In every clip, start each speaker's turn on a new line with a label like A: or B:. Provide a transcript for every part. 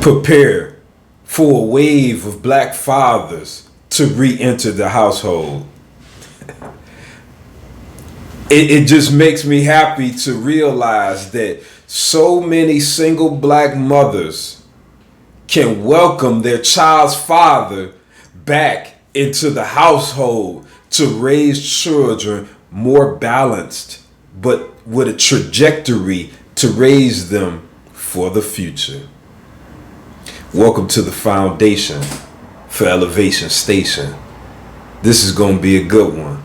A: prepare for a wave of black fathers to re-enter the household. It just makes me happy to realize that so many single black mothers can welcome their child's father back into the household to raise children more balanced, but with a trajectory to raise them for the future. Welcome to the foundation for Elevation Station. This is going to be a good one.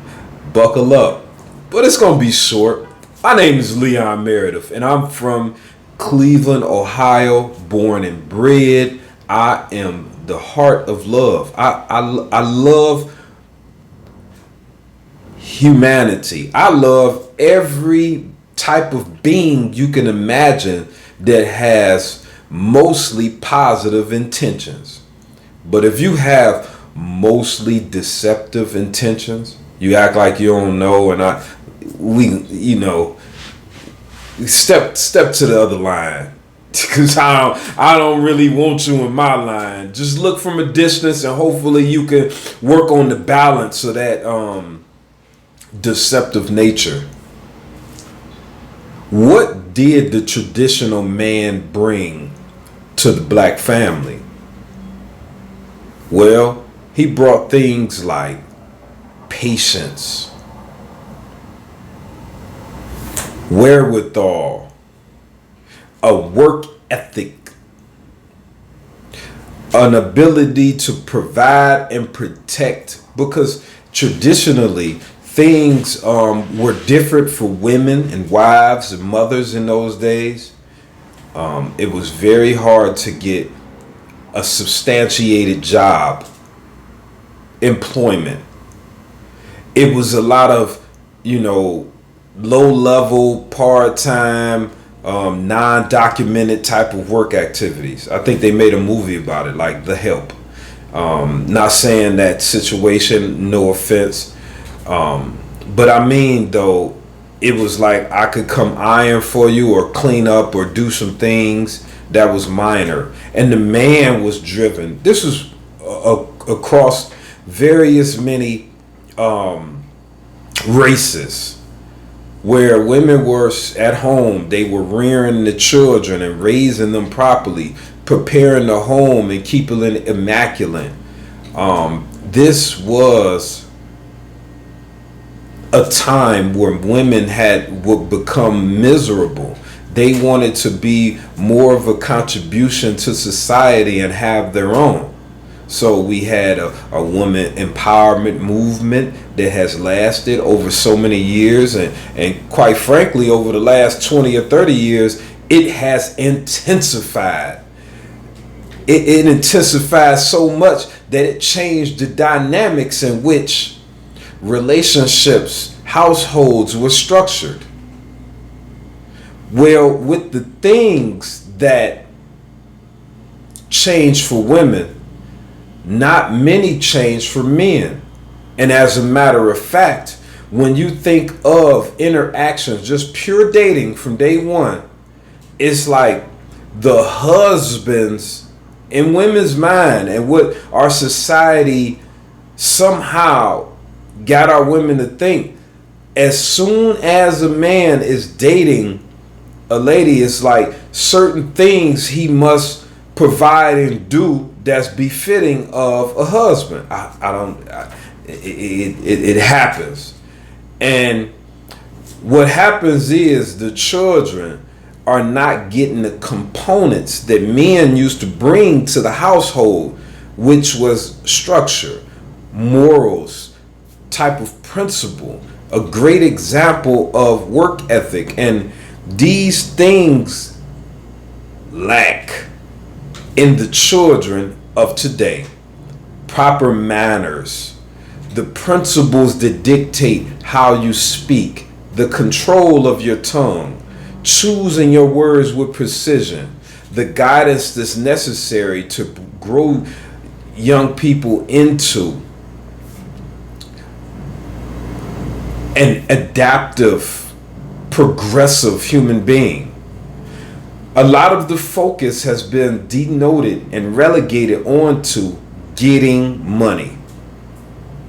A: Buckle up, but it's going to be short. My name is Leon Meredith, and I'm from Cleveland, Ohio, born and bred. I am the heart of love. I love humanity. I love every type of being you can imagine that has mostly positive intentions. But if you have mostly deceptive intentions, you act like you don't know, and step to the other line, because I don't really want you in my line. Just look from a distance, and hopefully you can work on the balance of that deceptive nature. What did the traditional man bring to the black family? Well, he brought things like patience, wherewithal, a work ethic, an ability to provide and protect, because traditionally things were different for women and wives and mothers in those days. It was very hard to get a substantiated job, employment. It was a lot of, low-level, part-time, non-documented type of work activities. I think they made a movie about it, like The Help. Not saying that situation, no offense. But I mean, though, it was like I could come iron for you or clean up or do some things that was minor. And the man was driven. This was across various many races, where women were at home. They were rearing the children and raising them properly, preparing the home and keeping it immaculate. This was a time where women would become miserable. They wanted to be more of a contribution to society and have their own. So we had a woman empowerment movement that has lasted over so many years, and quite frankly, over the last 20 or 30 years, it has intensified. It intensified so much that it changed the dynamics in which relationships, households were structured. Well, with the things that changed for women, not many changed for men. And as a matter of fact, when you think of interactions, just pure dating from day one, it's like the husbands in women's mind, and what our society somehow got our women to think, as soon as a man is dating a lady, it's like certain things he must provide and do that's befitting of a husband. It happens. And what happens is the children are not getting the components that men used to bring to the household, which was structure, morals, type of principle, a great example of work ethic. And these things lack in the children of today. Proper manners, the principles that dictate how you speak, the control of your tongue, choosing your words with precision, the guidance that's necessary to grow young people into an adaptive, progressive human being. A lot of the focus has been denoted and relegated onto getting money.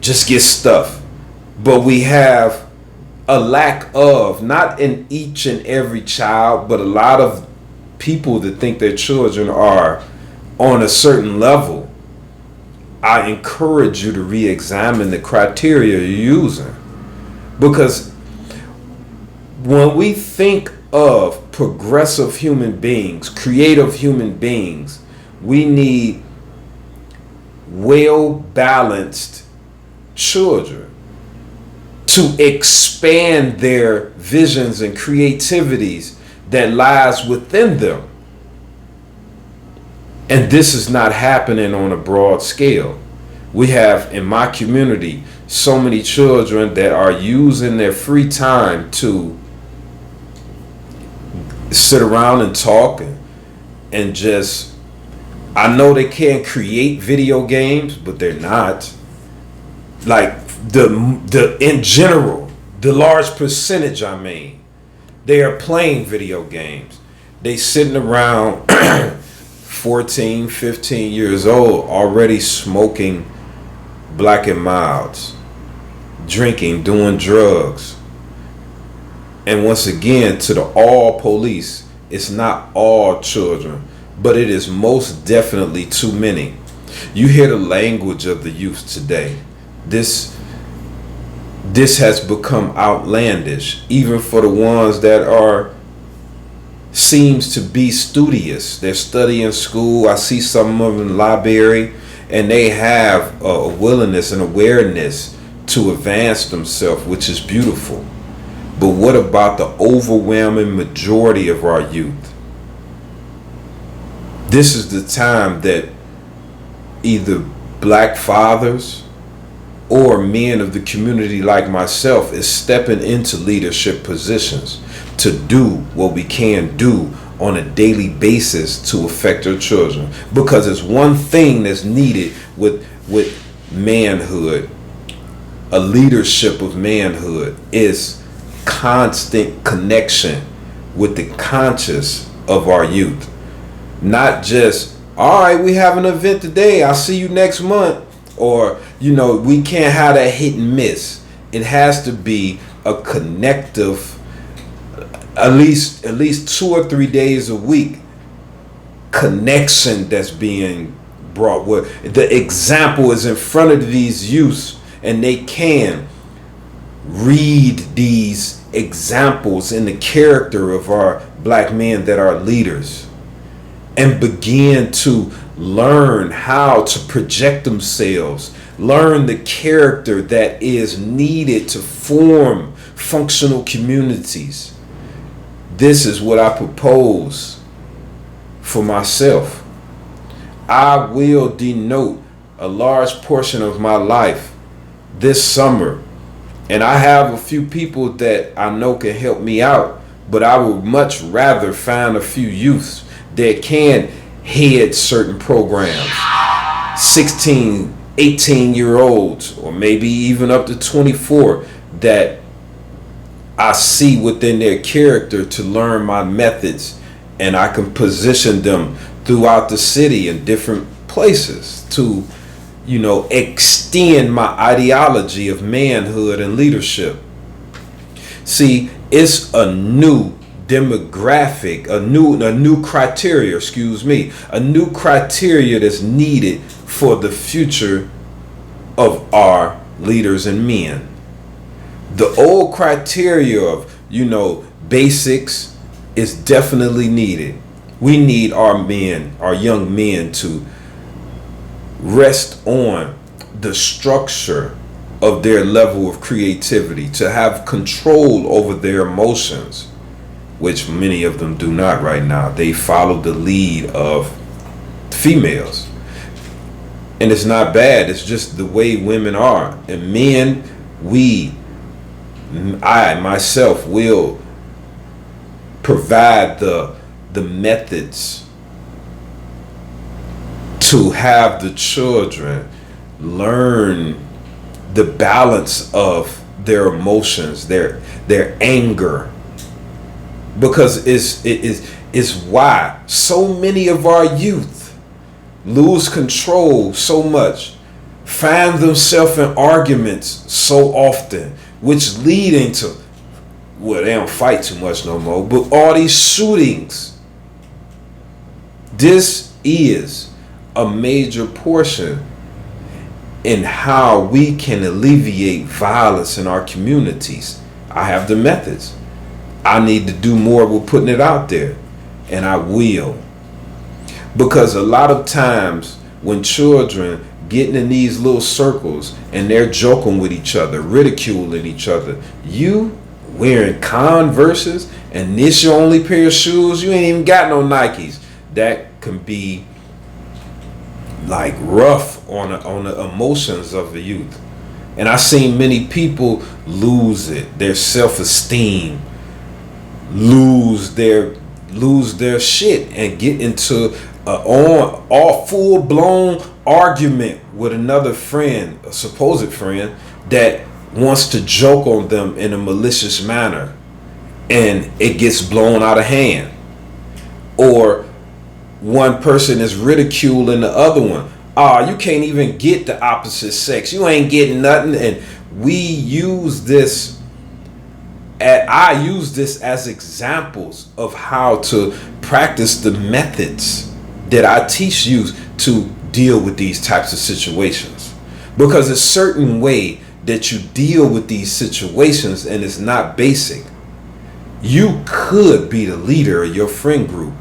A: Just get stuff. But we have a lack of, not in each and every child, but a lot of people that think their children are on a certain level. I encourage you to re-examine the criteria you're using. Because when we think of progressive human beings, creative human beings, we need well-balanced children to expand their visions and creativities that lies within them. And this is not happening on a broad scale. We have, in my community, so many children that are using their free time to sit around and talk and just, I know they can't create video games, but they're not. Like the in general, the large percentage, I mean, they are playing video games. They sitting around 14, 15 years old, already smoking black and milds, drinking, doing drugs. And once again, to the all police, it's not all children, but it is most definitely too many. You hear the language of the youth today. This has become outlandish, even for the ones that are seems to be studious. They're studying school. I see some of them in the library, and they have a willingness and awareness to advance themselves, which is beautiful. But what about the overwhelming majority of our youth? This is the time that either black fathers or men of the community like myself is stepping into leadership positions to do what we can do on a daily basis to affect our children. Because it's one thing that's needed with manhood, a leadership of manhood, is constant connection with the conscious of our youth. Not just, all right, we have an event today, I'll see you next month. Or, we can't have that hit and miss. It has to be a connective, at least 2 or 3 days a week connection that's being brought, where the example is in front of these youths and they can read these examples in the character of our black men that are leaders and begin to learn how to project themselves, learn the character that is needed to form functional communities. This is what I propose for myself. I will denote a large portion of my life this summer, and I have a few people that I know can help me out, but I would much rather find a few youths that can head certain programs. 16, 18-year-olds, or maybe even up to 24, that I see within their character to learn my methods, and I can position them throughout the city in different places to, extend my ideology of manhood and leadership. See, it's a new demographic, a new criteria, a new criteria that's needed for the future of our leaders and men. The old criteria of, basics is definitely needed. We need our men, our young men, to rest on the structure of their level of creativity, to have control over their emotions, which many of them do not right now. They follow the lead of females. And it's not bad, it's just the way women are. And men, I myself will provide the methods to have the children learn the balance of their emotions, their anger, because is why so many of our youth lose control so much, find themselves in arguments so often, which lead into, well, they don't fight too much no more, but all these shootings. This is a major portion in how we can alleviate violence in our communities. I have the methods. I need to do more with putting it out there, and I will. Because a lot of times when children getting in these little circles and they're joking with each other, ridiculing each other, you wearing Converses and this your only pair of shoes, you ain't even got no Nikes, that can be like rough on the emotions of the youth. And I've seen many people lose it, their self-esteem, lose their shit, and get into a full-blown argument with another friend, a supposed friend, that wants to joke on them in a malicious manner, and it gets blown out of hand. Or one person is ridiculing the other one. You can't even get the opposite sex. You ain't getting nothing. And we use this, I use this as examples of how to practice the methods that I teach you to deal with these types of situations. Because a certain way that you deal with these situations, and it's not basic. You could be the leader of your friend group,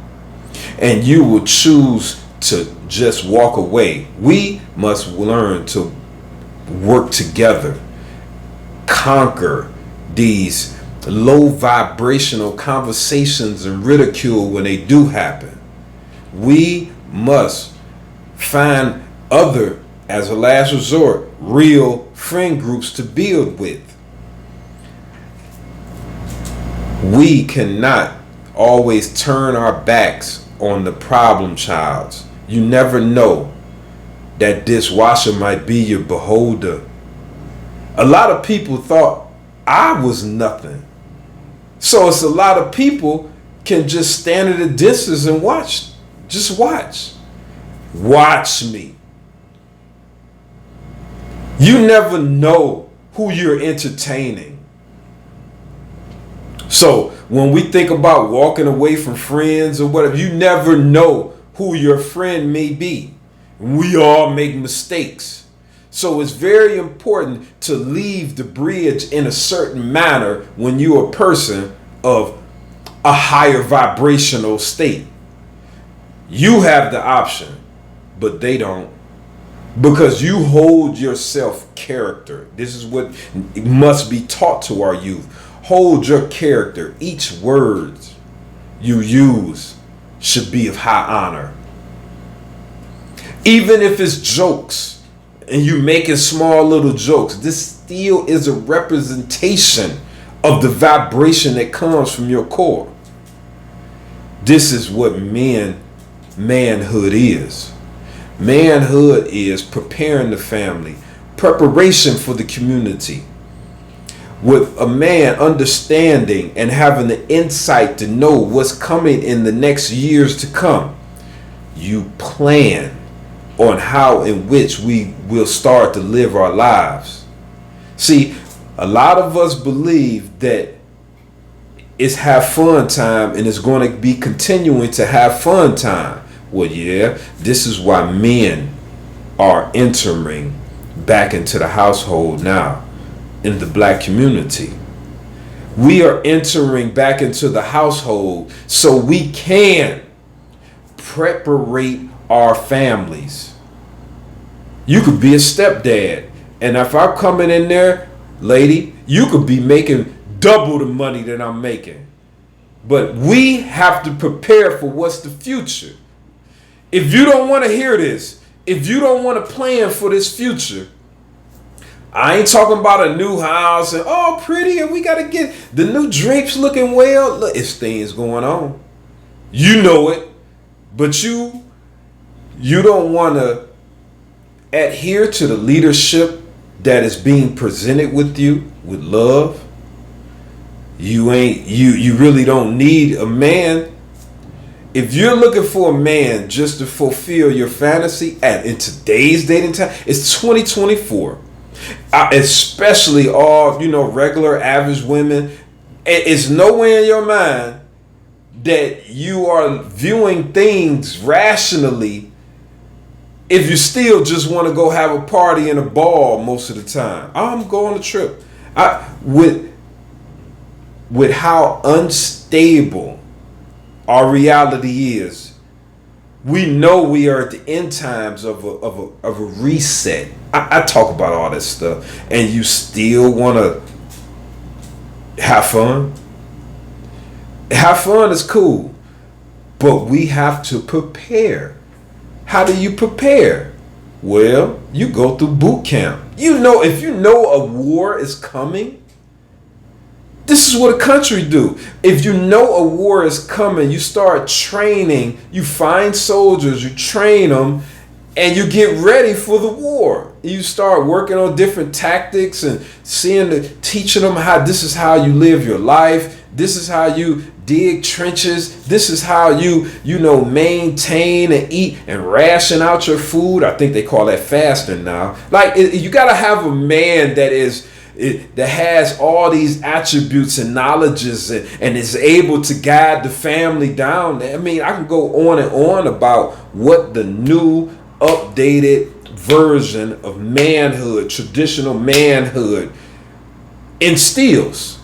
A: and you will choose to just walk away. We must learn to work together, conquer these low vibrational conversations and ridicule when they do happen. We must find other, as a last resort, real friend groups to build with. We cannot always turn our backs on the problem childs. You never know that dishwasher might be your beholder. A lot of people thought I was nothing. So it's a lot of people can just stand at a distance and watch. Just watch. Watch me. You never know who you're entertaining. So when we think about walking away from friends or whatever, you never know who your friend may be. We all make mistakes. So it's very important to leave the bridge in a certain manner when you're a person of a higher vibrational state. You have the option, but they don't. Because you hold your self-character. This is what must be taught to our youth. Hold your character. Each word you use should be of high honor. Even if it's jokes and you making small little jokes, this still is a representation of the vibration that comes from your core. This is what manhood is. Manhood is preparing the family, preparation for the community. With a man understanding and having the insight to know what's coming in the next years to come, you plan on how in which we will start to live our lives. See, a lot of us believe that it's have fun time and it's going to be continuing to have fun time. Well, yeah, this is why men are entering back into the household now in the black community. We are entering back into the household so we can preparate our families. You could be a stepdad, and if I'm coming in there, lady, you could be making double the money that I'm making. But we have to prepare for what's the future. If you don't want to hear this, if you don't want to plan for this future, I ain't talking about a new house and pretty, and we got to get the new drapes looking well. Look, it's things going on. You know it, but you don't want to adhere to the leadership that is being presented with you with love. You really don't need a man. If you're looking for a man just to fulfill your fantasy, and in today's dating time, it's 2024. Especially all, regular average women, it's nowhere in your mind that you are viewing things rationally if you still just want to go have a party and a ball most of the time. I'm going on a trip. With how unstable our reality is, we know we are at the end times of a reset. I talk about all this stuff, and you still want to have fun. Have fun is cool, but we have to prepare. How do you prepare? Well, you go through boot camp. If you know a war is coming, this is what a country do. If you know a war is coming, you start training. You find soldiers, you train them, and you get ready for the war. You start working on different tactics and teaching them how this is how you live your life. This is how you dig trenches. This is how you maintain and eat and ration out your food. I think they call that fasting now. You got to have a man that has all these attributes and knowledges and is able to guide the family down. I mean, I can go on and on about what the new updated version of manhood, traditional manhood, instills.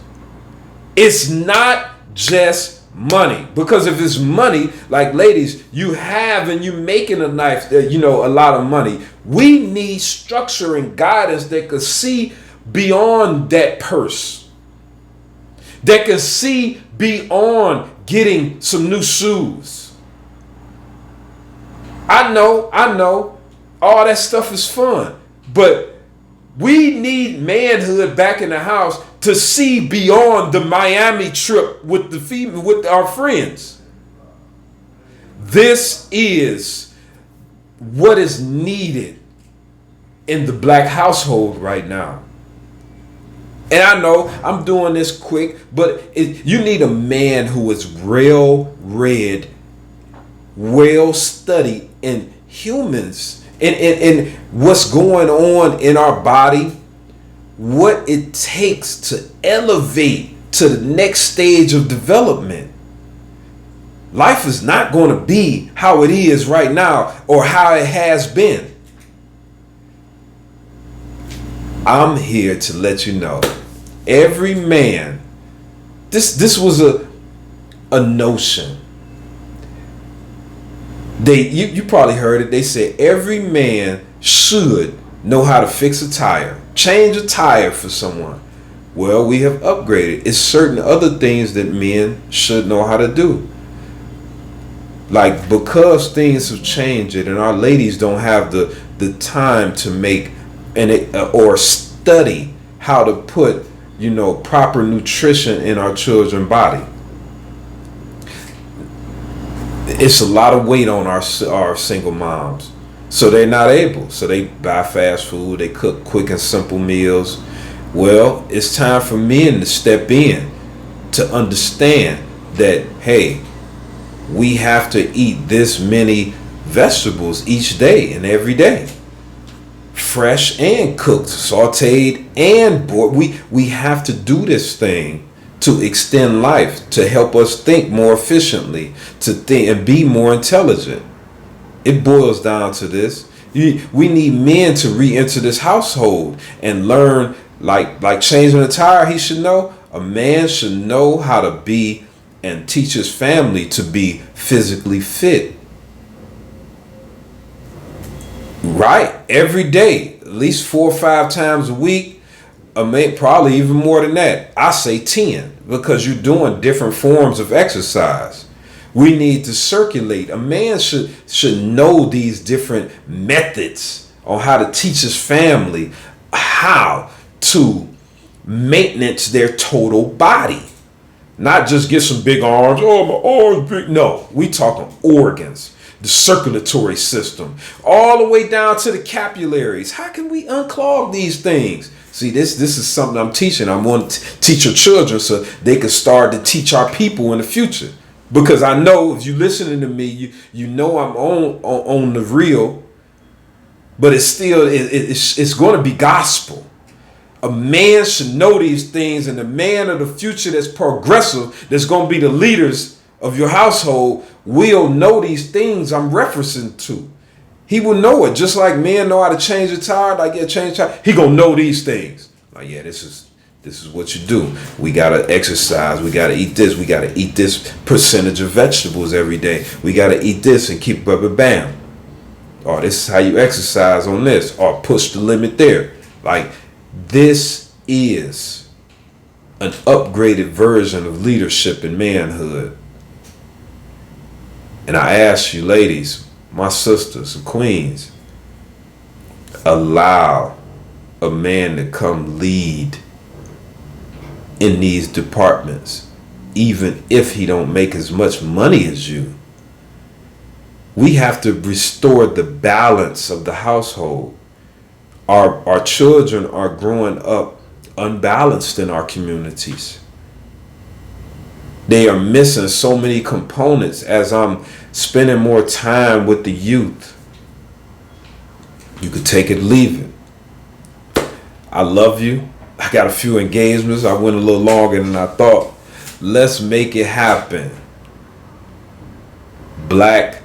A: It's not just money, because if it's money, like ladies, you have and you making a lot of money. We need structure and guidance that could see beyond that purse, that can see beyond getting some new shoes. I know all that stuff is fun, but we need manhood back in the house to see beyond the Miami trip with our friends. This is what is needed in the black household right now. And I know I'm doing this quick, but you need a man who is well read, well studied in humans and what's going on in our body, what it takes to elevate to the next stage of development. Life is not going to be how it is right now or how it has been. I'm here to let you know, every man, this was a notion. You probably heard it. They said every man should know how to fix a tire, change a tire for someone. Well, we have upgraded. It's certain other things that men should know how to do. Like, because things have changed and our ladies don't have the time to make or study how to put proper nutrition in our children's body. It's a lot of weight on our single moms, so they're not able. So they buy fast food, they cook quick and simple meals. Well, it's time for men to step in to understand that, hey, we have to eat this many vegetables each day and every day, fresh and cooked, sauteed and boiled. We have to do this thing to extend life, to help us think more efficiently, to think and be more intelligent. It boils down to this. We need men to re-enter this household and learn, like changing a tire. He should know. A man should know how to be and teach his family to be physically fit. Right, every day, at least 4 or 5 times a week. Probably even more than that. I say 10, because you're doing different forms of exercise. We need to circulate. A man should know these different methods on how to teach his family how to maintenance their total body. Not just get some big arms. Oh, my arms big. No, we talking organs, the circulatory system, all the way down to the capillaries. How can we unclog these things? See, this is something I'm teaching. I want to teach your children so they can start to teach our people in the future. Because I know if you're listening to me, you know I'm on the real, but it's still it's going to be gospel. A man should know these things, and the man of the future that's progressive, that's going to be the leaders of your household, will know these things I'm referencing to. He will know it, just like men know how to change a tire. Like, yeah, change a tire. He gonna know these things. Like, yeah, this is what you do. We gotta exercise. We gotta eat this. We gotta eat this percentage of vegetables every day. We gotta eat this and keep up and bam. Or this is how you exercise on this. Or push the limit there. Like, this is an upgraded version of leadership and manhood. And I ask you, ladies, my sisters and queens, allow a man to come lead in these departments, even if he don't make as much money as you. We have to restore the balance of the household. Our children are growing up unbalanced in our communities. They are missing so many components. As I'm spending more time with the youth, you could take it, leave it. I love you. I got a few engagements. I went a little longer than I thought. Let's make it happen. Black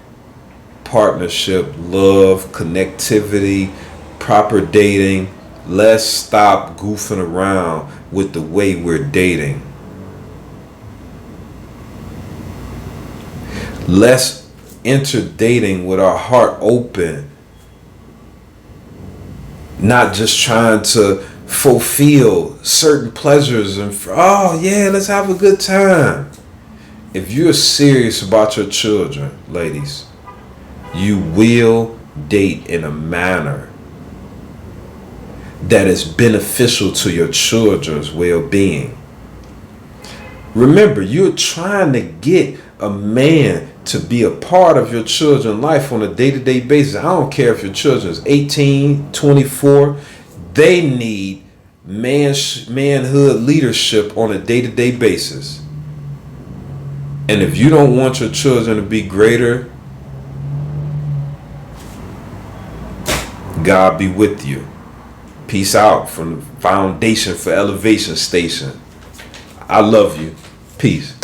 A: partnership, love, connectivity, proper dating. Let's stop goofing around with the way we're dating. Let's enter dating with our heart open, not just trying to fulfill certain pleasures and oh yeah, let's have a good time. If you're serious about your children, ladies, you will date in a manner that is beneficial to your children's well-being. Remember, you're trying to get a man to be a part of your children's life on a day-to-day basis. I don't care if your children's 18, 24. They need manhood leadership on a day-to-day basis. And if you don't want your children to be greater, God be with you. Peace out from the Foundation for Elevation Station. I love you. Peace.